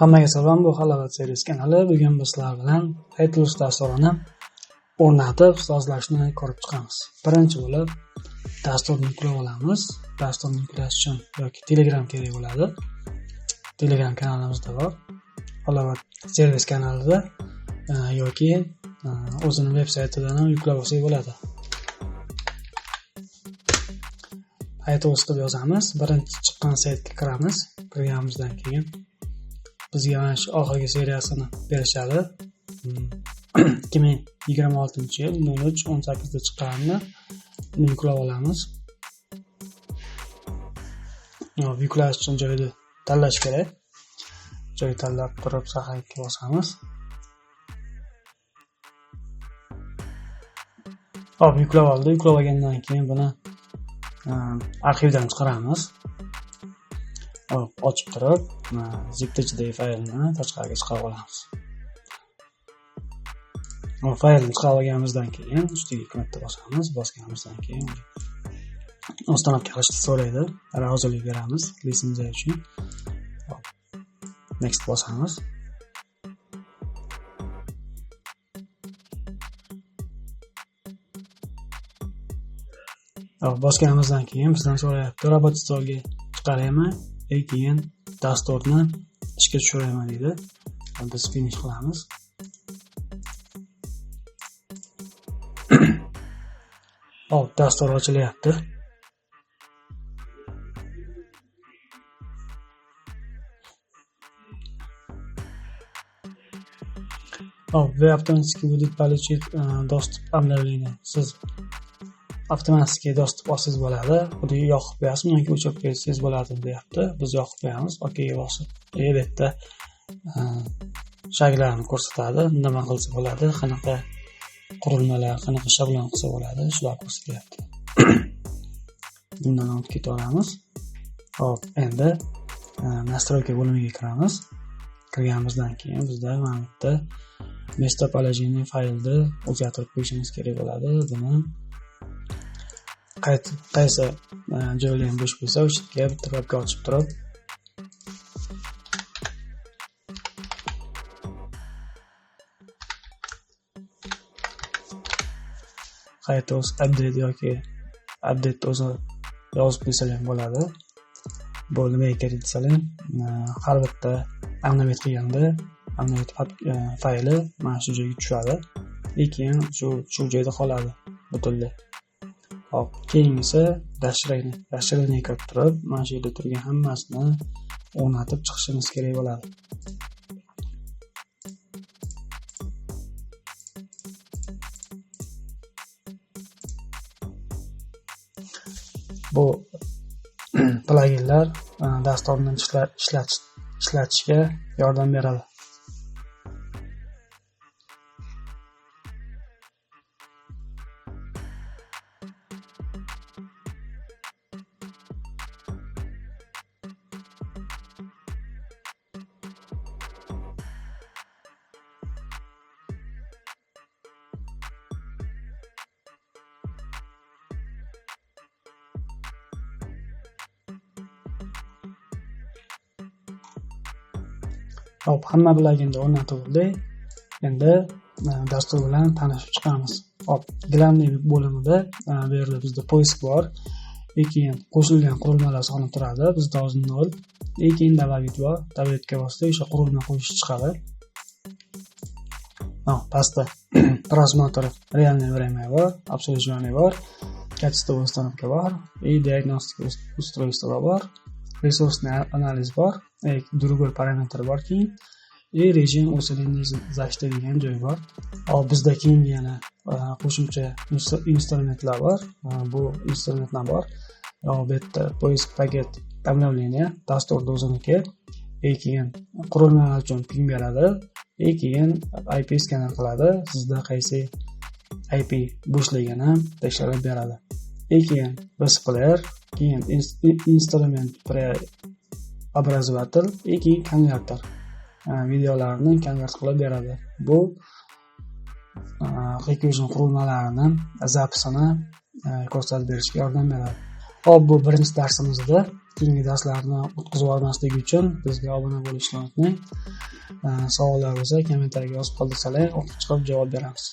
Hammaga salom, bu Halovat Servis kanali. Bugun biz sizlar bilan iTunes dasturini o'rnatib sozlashni ko'rib chiqamiz. Birinchi bo'lib dasturni yuklab olamiz. Dasturni yuklash uchun yoki Telegram kerak bo'ladi. Telegram kanalimizda bor. Halovat Servis kanalida yoki o'zining veb-saytidan ham yuklab olsak bo'ladi. iTunes deb yozamiz. Birinchi chiqqan saytga kiramiz. Kirganimizdan keyin bizga mana shu oxirgi seriyasini berishadi. 2026-yil 03-18da chiqqanini yuklab olamiz. Yuklash uchun joyni tanlash kerak. Joy tanlab turib sahifga bosamiz. Yuklab oldi. Yuklab olgandan keyin buni arxivdan chiqaramiz. Ochib turib, zip-ichidagi faylni tashqariga chiqarib olamiz. Faylni chiqarib olganimizdan keyin ustiga ikki bosamiz. Bosganimizdan keyin ustanobga qilishni so'raydi. Rozilik beramiz litsenziya uchun. Next bosamiz. Bosganimizdan keyin bizdan so'rayapti, robot stolga chiqaraymi, keyin dasturni ishga tushiraymi deydi. Biz finish qilamiz. Dastur ochilyapti. Вы автоматически будет получить достуp обновления. Siz avtomatik dostуп olsangiz bo'ladi. Buni yoqib qo'yasiz, yoki o'chirib qo'ysangiz bo'ladi deyapti. Biz yoqib qo'yamiz. OKga bosib. Bu yerda shakllarni ko'rsatadi. Nima qilsa bo'ladi, qanaqa qurilmalar, qanaqa shablon qilsa bo'ladi, shular ko'rsatyapti. Bundan o'tib ketaveramiz. Endi настройка bo'limiga kiramiz. Kirganimizdan keyin bizda mana bu yerda местоположение faylni o'zgartirib qo'yishimiz kerak bo'ladi. Buni qaysi joylar bo'sh bo'lsa, o'sha bitta papka ochib turib qayta update yoki update o'zi yozib qo'ysalar bo'ladi. Bu nimaga kerak desalar, har bitta update qilganda update fayli mana shu joyga tushadi. Keyin shu joyda qoladi butunlay. Keyingisi dashturaga kirib turib, mana shu yerda turgan hammasini o'rnatib chiqishimiz kerak bo'ladi. Bu pluginlar dasturni ishlatishga yordam beradi. Hamma bilaginda o'rnatildi. Endi dastur bilan tanishib chiqamiz. Gilamli bo'limida bu yerda bizda poisk bor. Keyin qo'shilgan qurilmalar soni turadi. Bizda hozir 0. Keyin добавить bor. Добавitga bossak, o'sha qurilma qo'shish chiqadi. Pastda просмотр реальное время bor, обслуживание bor, качество установки bor, диагностика устройства bor, ресурсный анализ bor, другой parametr bor keyin rejim усиление защиты degan joy bor. Bizda keyin yana qo'shimcha instrumentlar bor. Bu instrumentlar bor. Bu yerda poisk paket обновление dasturda o'ziniki. Keyin qurilmalar uchun ping beradi. Keyin IP skanner qiladi. Sizda qaysi IP bo'shligini tekshirib beradi. Keyin player, keyin instrument preobrazovатель, keyin konverter. Videolarni konvert qilib beradi. Bu Hikvision qurilmalarining zapisini ko'rsatib berishga yordam beradi. Bu birinchi darsimizda keyingi darslarni o'tkazib yubormaslik uchun bizga obuna bo'lishni unutmang. Savollar bo'lsa kommentariyaga yozib qoldirsalar, o'qib chiqib javob beramiz.